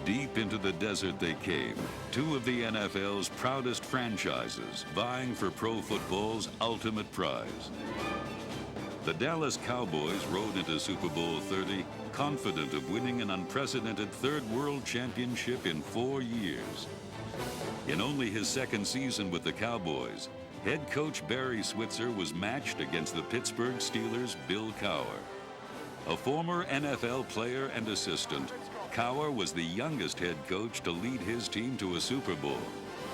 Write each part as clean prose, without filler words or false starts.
Deep into the desert they came, two of the NFL's proudest franchises vying for pro football's ultimate prize. The Dallas Cowboys rode into Super Bowl 30 confident of winning an unprecedented third world championship in 4 years. In only his second season with the Cowboys, head coach Barry Switzer was matched against the Pittsburgh Steelers' Bill Cowher. A former NFL player and assistant, Cowher was the youngest head coach to lead his team to a Super Bowl.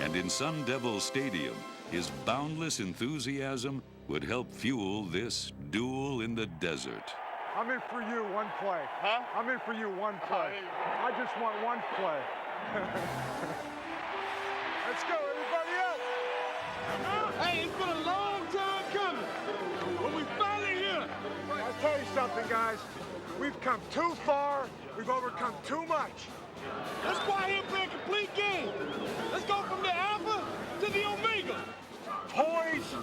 And in Sun Devil Stadium, his boundless enthusiasm would help fuel this duel in the desert. I'm in for you, one play. Huh? I'm in for you, one play. I just want one play. Let's go, everybody up! Hey, it's been a long time coming, but we finally here. I'll tell you something, guys. We've come too far. We've overcome too much. Let's go out here and play a complete game. Let's go from the Alpha to the Omega. Poise,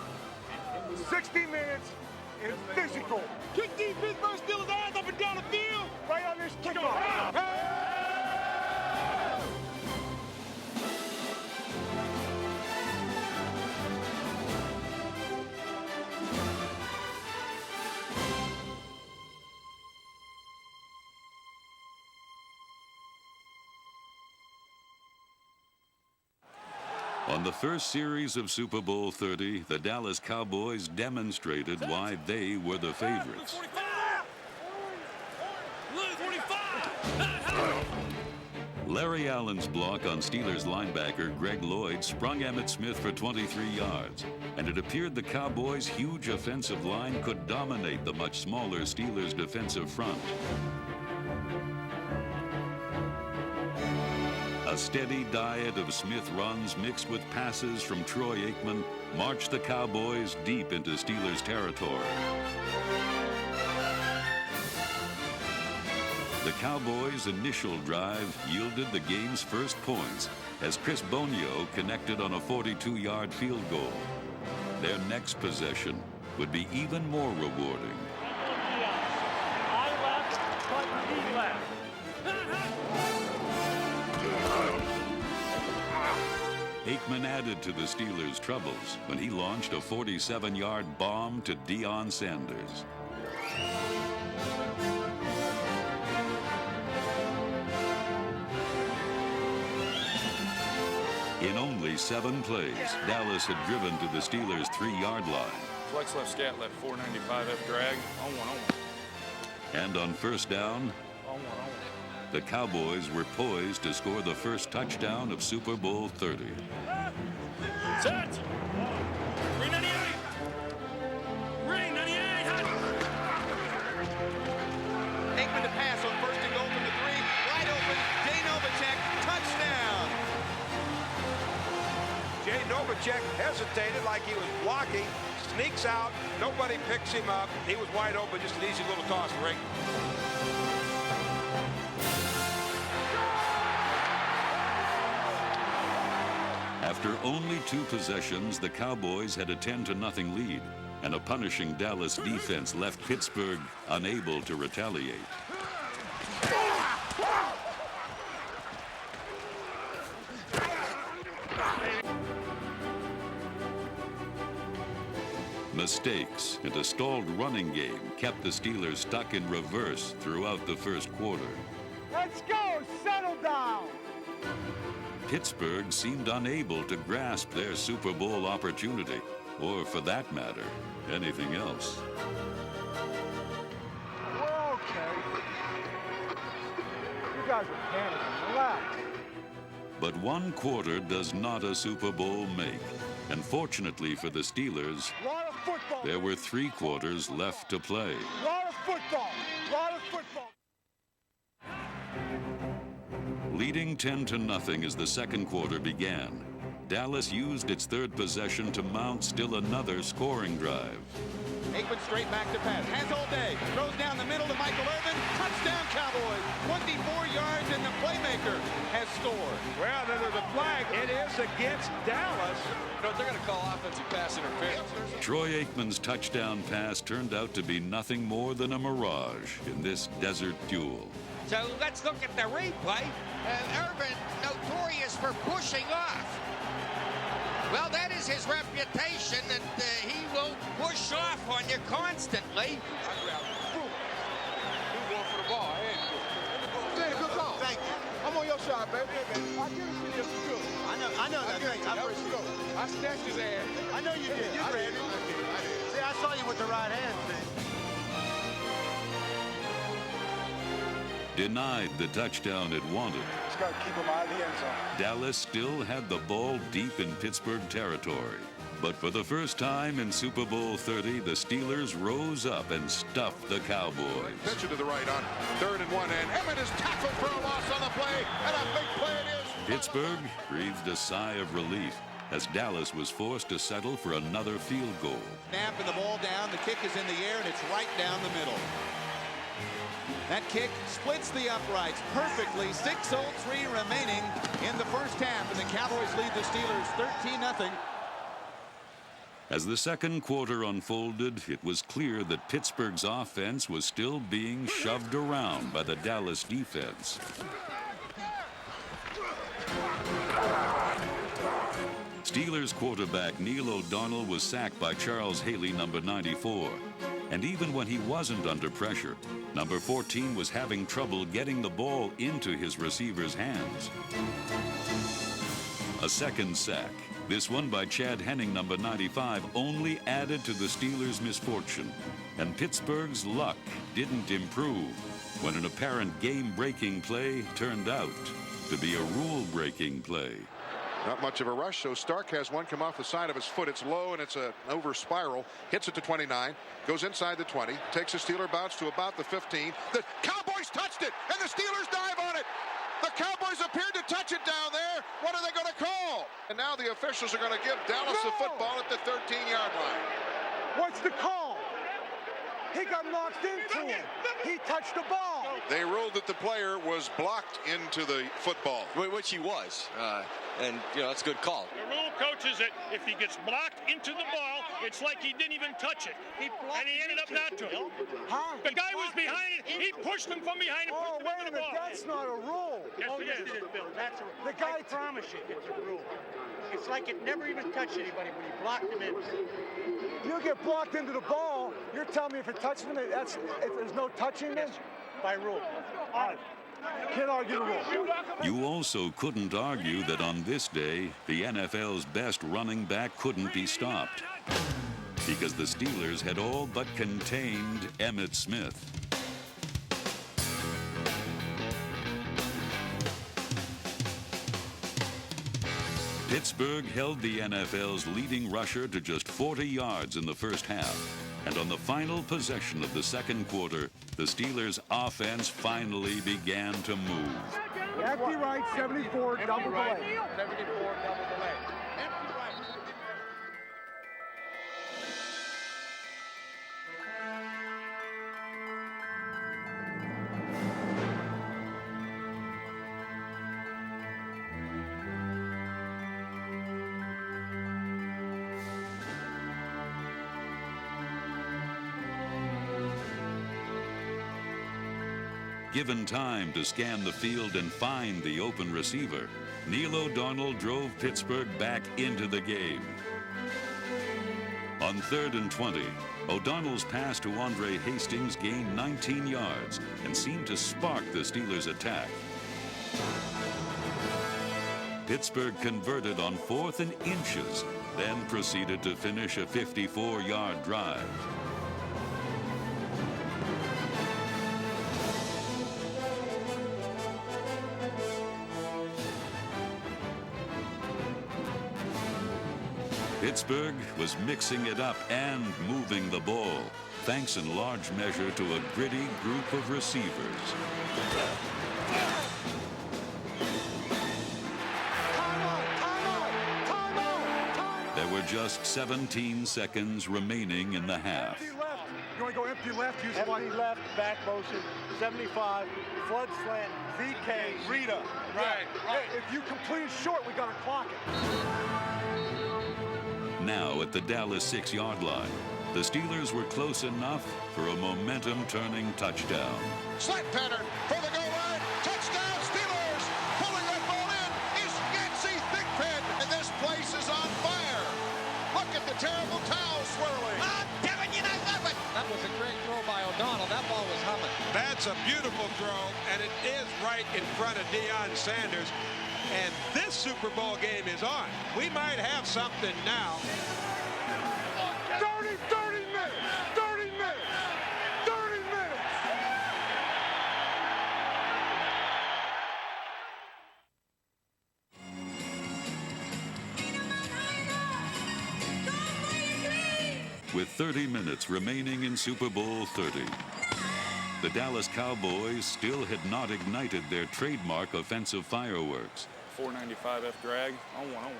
60 minutes, and physical. Kick these Pittsburgh Steelers' ass up and down the field. Right on this kickoff. On the first series of Super Bowl 30, the Dallas Cowboys demonstrated why they were the favorites. Larry Allen's block on Steelers linebacker Greg Lloyd sprung Emmitt Smith for 23 yards, and it appeared the Cowboys' huge offensive line could dominate the much smaller Steelers' defensive front. A steady diet of Smith runs mixed with passes from Troy Aikman marched the Cowboys deep into Steelers territory. The Cowboys' initial drive yielded the game's first points as Chris Bonio connected on a 42-yard field goal. Their next possession would be even more rewarding. I left, but he left. Aikman added to the Steelers' troubles when he launched a 47-yard bomb to Deion Sanders. In only 7 plays, Dallas had driven to the Steelers' 3-yard line. Flex left scat left 495 F drag. On one. And on first down, On one. the Cowboys were poised to score the first touchdown of Super Bowl 30. Set! 398! Ring 98! Aikman to pass on first and goal from the 3. Wide open. Jay Novacek. Touchdown. Jay Novacek hesitated like he was blocking. Sneaks out. Nobody picks him up. He was wide open. Just an easy little toss for Aikman. After only 2 possessions, the Cowboys had a 10-0 lead, and a punishing Dallas defense left Pittsburgh unable to retaliate. Mistakes and a stalled running game kept the Steelers stuck in reverse throughout the first quarter. Let's go. Settle down. Pittsburgh seemed unable to grasp their Super Bowl opportunity, or for that matter, anything else. We're okay. You guys are panicking. Relax. But 1 quarter does not a Super Bowl make. And fortunately for the Steelers, Lot of football. there were 3 quarters left to play. Lot of football. Lot of football. Leading 10-0 as the second quarter began, Dallas used its 3rd possession to mount still another scoring drive. Aikman straight back to pass. Has all day. Throws down the middle to Michael Irvin. Touchdown Cowboys. 24 yards and the playmaker has scored. Well, then there's a flag. It is against Dallas. No, they're going to call offensive pass interference. Troy Aikman's touchdown pass turned out to be nothing more than a mirage in this desert duel. So let's look at the replay. Irvin, notorious for pushing off. Well, that is his reputation, that he will push off on you constantly. Good call. Thank you. I'm on your side, baby. I give it to you. Good. I know that. Thanks. I appreciate it. I snatched his ass. I know you did. You did. I did. See, I saw you with the right hand, see. Denied the touchdown it wanted. Just got to keep him out of the end zone. Dallas still had the ball deep in Pittsburgh territory. But for the first time in Super Bowl 30, the Steelers rose up and stuffed the Cowboys. Pitch it to the right on 3rd and 1, and Emmett is tackled for a loss on the play, and a big play it is. Pittsburgh breathed a sigh of relief as Dallas was forced to settle for another field goal. Snap and the ball down. The kick is in the air, and it's right down the middle. That kick splits the uprights perfectly. 6:03 remaining in the first half, and the Cowboys lead the Steelers 13-0. As the second quarter unfolded, it was clear that Pittsburgh's offense was still being shoved around by the Dallas defense. Steelers quarterback Neil O'Donnell was sacked by Charles Haley, number 94. And even when he wasn't under pressure, number 14 was having trouble getting the ball into his receiver's hands. A second sack, this one by Chad Henning, number 95, only added to the Steelers' misfortune. And Pittsburgh's luck didn't improve when an apparent game-breaking play turned out to be a rule-breaking play. Not much of a rush, so Stark has one come off the side of his foot. It's low, and it's an over spiral. Hits it to 29, goes inside the 20, takes a Steeler bounce to about the 15. The Cowboys touched it, and the Steelers dive on it. The Cowboys appeared to touch it down there. What are they going to call? And now the officials are going to give Dallas the football at the 13-yard line. What's the call? He got knocked into him. He touched the ball. They ruled that the player was blocked into the football. Which he was. And, you know, that's a good call. The rule, coach, is that if he gets blocked into the ball, it's like he didn't even touch it. And he ended up not to. Huh? The guy was behind it. He pushed him from behind and pushed him wait a into the minute. ball. That's not a rule. Yes, it is. That's a, The guy I promise you, it's a rule. It's like it never even touched anybody when he blocked him in. You get blocked into the ball. You're telling me if you're touching him, there's no touching this? By rule. All right. Can't argue the rule. You also couldn't argue that on this day, the NFL's best running back couldn't be stopped, because the Steelers had all but contained Emmitt Smith. Pittsburgh held the NFL's leading rusher to just 40 yards in the first half. And on the final possession of the second quarter, the Steelers' offense finally began to move. Empty right, 74, double delay. 74, double delay. Empty right. Given time to scan the field and find the open receiver, Neil O'Donnell drove Pittsburgh back into the game. On 3rd and 20, O'Donnell's pass to Andre Hastings gained 19 yards and seemed to spark the Steelers' attack. Pittsburgh converted on 4th and inches, then proceeded to finish a 54-yard drive. Pittsburgh was mixing it up and moving the ball, thanks in large measure to a gritty group of receivers. There were just 17 seconds remaining in the half. Empty left. You want to go empty left? Use Empty left, back motion, 75, flood slant, VK, Rita. Right. Hey, if you complete it short, we got to clock it. Now at the Dallas 6-yard line, the Steelers were close enough for a momentum-turning touchdown. Slant pattern for the goal line. throw, and it is right in front of Deion Sanders. And this Super Bowl game is on. We might have something now. 30 minutes! 30 minutes! 30 minutes! With 30 minutes remaining in Super Bowl 30, the Dallas Cowboys still had not ignited their trademark offensive fireworks. 495 F drag on one.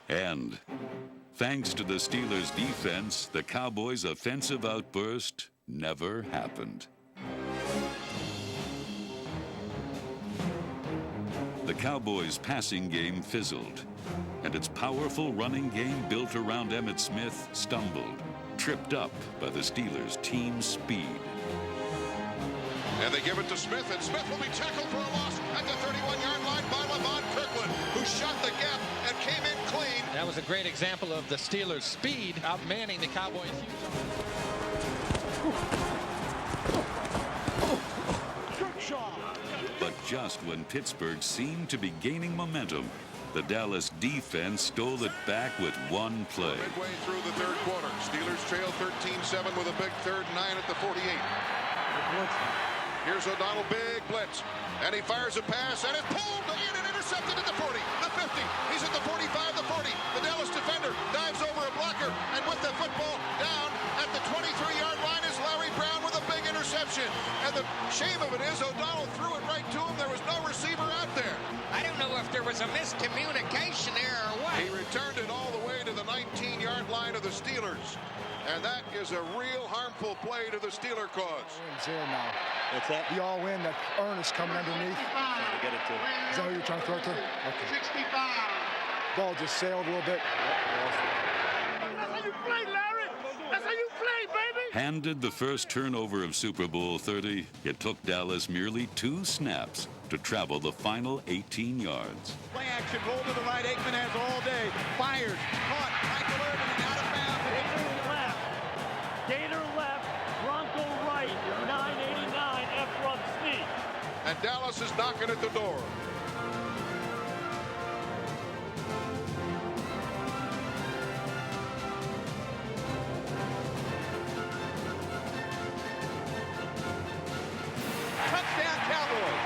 And thanks to the Steelers' defense, the Cowboys' offensive outburst never happened. The Cowboys' passing game fizzled, and its powerful running game built around Emmitt Smith stumbled, tripped up by the Steelers' team speed. And they give it to Smith, and Smith will be tackled for a loss at the 31-yard line by Levon Kirkland, who shot the gap and came in clean. That was a great example of the Steelers' speed outmanning the Cowboys. Good shot. But just when Pittsburgh seemed to be gaining momentum, the Dallas defense stole it back with one play. Midway through the third quarter, Steelers trail 13-7 with a big 3rd and 9 at the 48. Here's O'Donnell, big blitz, and he fires a pass, and it's pulled in and intercepted at the 40, the 50. He's at the 45, the 40. The Dallas defender dives over a blocker, and with the football down at the 23-yard line is Larry Brown with a big interception. And the shame of it is O'Donnell threw it right to him. There was no receiver out there. I don't know if there was a miscommunication there or what. He returned it all the way to the 19-yard line of the Steelers. And that is a real harmful play to the Steeler cause. Wins here now. What's that? The all-win, that Ernest coming underneath. Trying to get it to. Is that who you're trying to throw it to? Okay. 65. Ball just sailed a little bit. That's how you play, Larry. That's how you play, baby. Handed the first turnover of Super Bowl 30, it took Dallas merely 2 snaps to travel the final 18 yards. Play action, roll to the right. Aikman has all day. Fired, caught. Michael Irvin and out of bounds. Gator left, Bronco right, 989 F-run sneak. And Dallas is knocking at the door. Touchdown, Cowboys.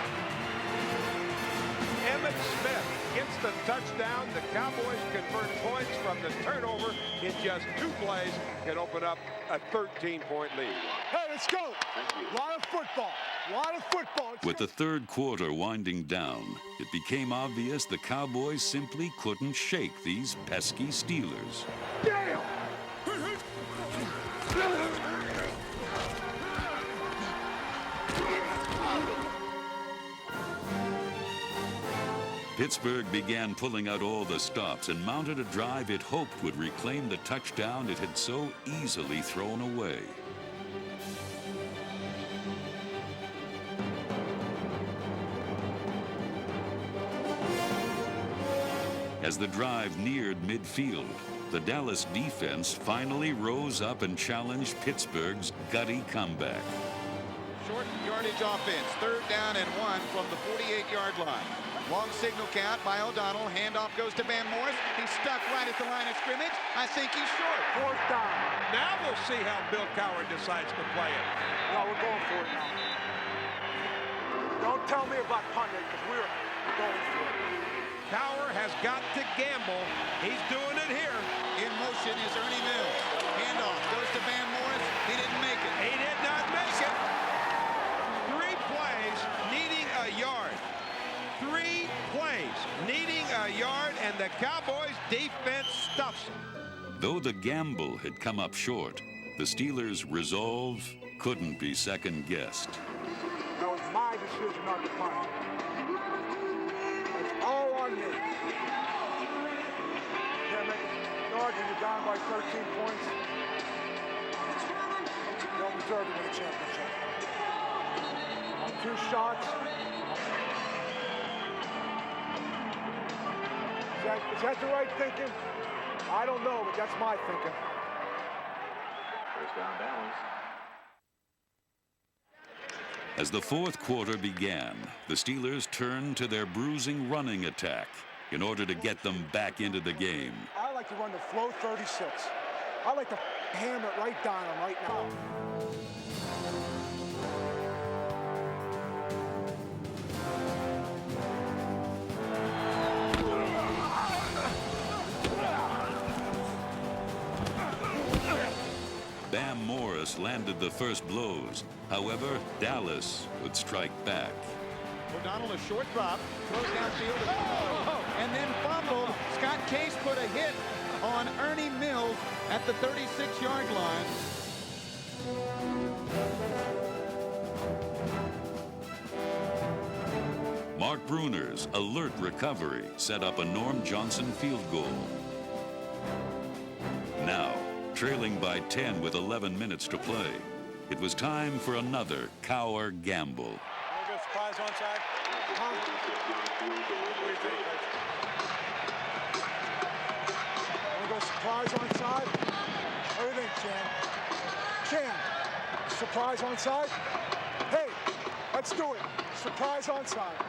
Emmitt Smith gets the touchdown. The Cowboys convert points from the turnover in just 2 plays, can open up a 13-point lead. Hey, let's go. A lot of football. A lot of football. With the third quarter winding down, it became obvious the Cowboys simply couldn't shake these pesky Steelers. Damn! Pittsburgh began pulling out all the stops and mounted a drive it hoped would reclaim the touchdown it had so easily thrown away. As the drive neared midfield, the Dallas defense finally rose up and challenged Pittsburgh's gutty comeback. Short yardage offense, 3rd down and 1 from the 48-yard line. Long signal count by O'Donnell. Handoff goes to Van Morris. He's stuck right at the line of scrimmage. I think he's short. 4th down. Now we'll see how Bill Cowher decides to play it. No, we're going for it now. Don't tell me about punting, because we're going for it. Cowher has got to gamble. He's doing it here. In motion is Ernie Mills. Handoff goes to Van Morris. He didn't make it. He did not make it. 3 plays, needing a yard. 3 plays, needing a yard, and the Cowboys' defense stuffs them. Though the gamble had come up short, the Steelers' resolve couldn't be second-guessed. That was my decision not to punt. It's all on me. Can't make an argument. You're down by 13 points. You don't deserve to win a championship. On 2 shots. Is that the right thinking? I don't know, but that's my thinking. First down, Dallas. As the fourth quarter began, the Steelers turned to their bruising running attack in order to get them back into the game. I like to run the flow 36. I like to hammer it right down them right now. Bam Morris landed the first blows. However, Dallas would strike back. O'Donnell, a short drop, throws downfield, and then fumbled. Scott Case put a hit on Ernie Mills at the 36-yard line. Mark Bruner's alert recovery set up a Norm Johnson field goal. Now, trailing by 10 with 11 minutes to play, it was time for another Cowher gamble. Surprise onside. What do you think, Want to go surprise onside? What do you think, Chan? Surprise onside? Hey, let's do it. Surprise onside.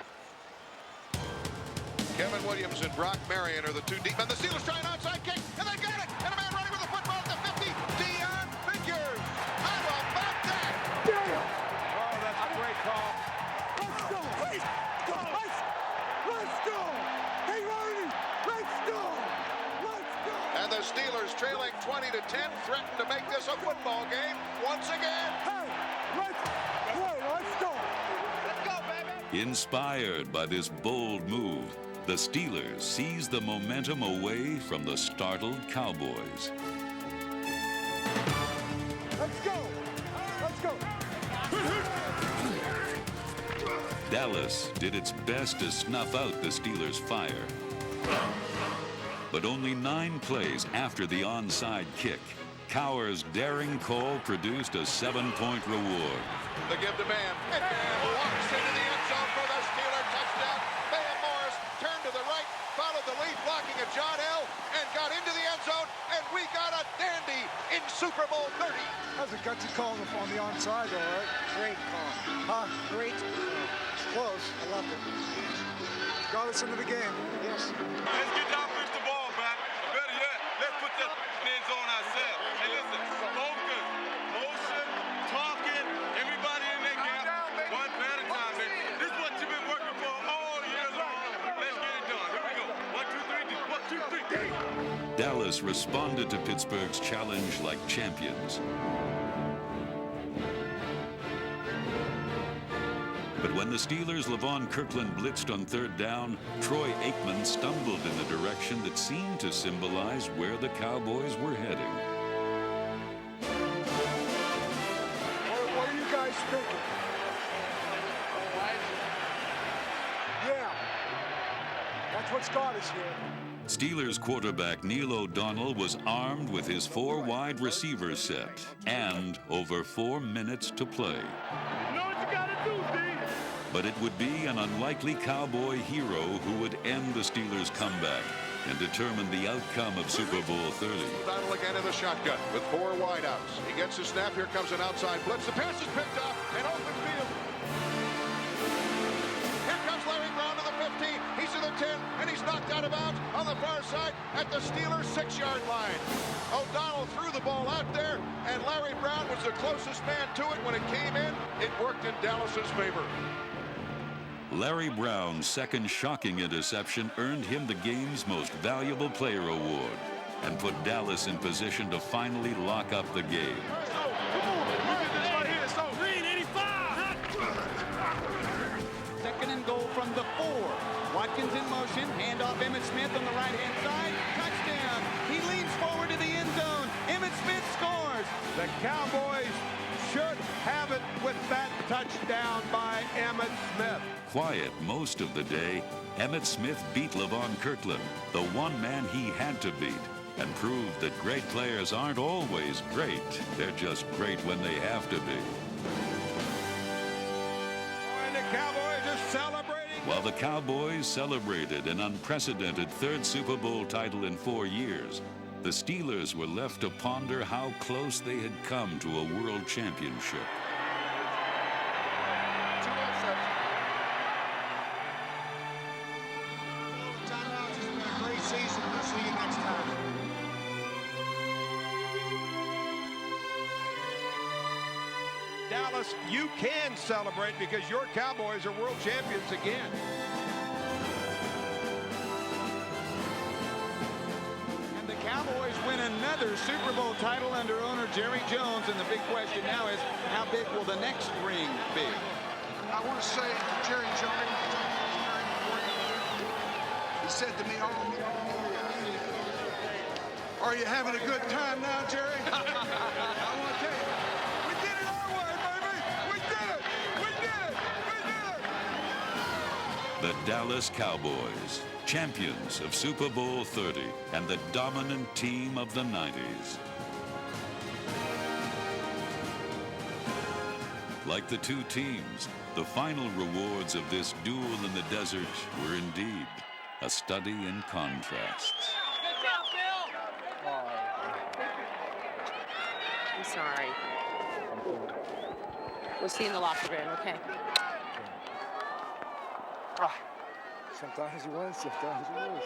Kevin Williams and Brock Marion are the two deep, and the Steelers try an outside kick, and they got it! And a man running with the football at the 50. Dion Figures. How about that? Damn! Oh, that's a great call. Let's go! Let's go! Hey, Arnie! Let's go! Let's go! And the Steelers, trailing 20-10, threaten to make this a football game once again. Hey, let's play! Let's go! Let's go, baby! Inspired by this bold move, the Steelers seized the momentum away from the startled Cowboys. Let's go! Let's go! Dallas did its best to snuff out the Steelers' fire. But only 9 plays after the onside kick, Cowher's daring call produced a 7-point reward. The give to Bam, and Bam walks into the end zone for the Steeler touchdown. Bam Morris turned to the right, followed the lead blocking of John L., and got into the end zone, and we got a dandy in Super Bowl 30. That was a gutsy call on the onside, all right? Great call. Huh? Great call. It's close. I loved it. Got us into the game. Yes. Let's get the offensive ball back. Or better yet, let's put the end zone ourselves. Hey, listen, focus, motion, talking, everybody in that gap, one play at a time, man. This is what you've been working for all year long. Let's get it done. Here we go. 1, 2, 3, 1, 2, 3. Dallas responded to Pittsburgh's challenge like champions. But when the Steelers' Levon Kirkland blitzed on 3rd down, Troy Aikman stumbled in the direction that seemed to symbolize where the Cowboys were heading. What are you guys thinking? Yeah. That's what's got us here. Steelers quarterback Neil O'Donnell was armed with his 4 wide receiver set and over 4 minutes to play. You know what you gotta do, D. But it would be an unlikely Cowboy hero who would end the Steelers' comeback and determine the outcome of Super Bowl 30. O'Donnell again in the shotgun with 4 wideouts. He gets the snap. Here comes an outside blitz. The pass is picked off and open field. Here comes Larry Brown to the 15. He's to the 10, and he's knocked out of bounds on the far side at the Steelers' 6-yard line. O'Donnell threw the ball out there, and Larry Brown was the closest man to it when it came in. It worked in Dallas's favor. Larry Brown's second shocking interception earned him the game's most valuable player award and put Dallas in position to finally lock up the game. Second and goal from the 4. Watkins in motion, handoff Emmitt Smith on the right-hand side. Touchdown. He leans forward to the end zone. Emmitt Smith scores. The Cowboys should have it with that touchdown by Emmitt Smith. Quiet most of the day, Emmitt Smith beat Levon Kirkland, the one man he had to beat, and proved that great players aren't always great. They're just great when they have to be. And the Cowboys are celebrating. While the Cowboys celebrated an unprecedented 3rd Super Bowl title in 4 years, the Steelers were left to ponder how close they had come to a world championship. Dallas, you can celebrate because your Cowboys are world champions again. And the Cowboys win another Super Bowl title under owner Jerry Jones. And the big question now is, how big will the next ring be? I want to say to Jerry Jones, he said to me, are you having a good time now, Jerry? I want to tell you, we did it our way, baby. We did it. We did it. We did it. The Dallas Cowboys, champions of Super Bowl 30 and the dominant team of the 90s. Like the two teams, the final rewards of this duel in the desert were indeed a study in contrasts. I'm sorry. We'll see you in the locker room, okay? Sometimes you win, sometimes you lose.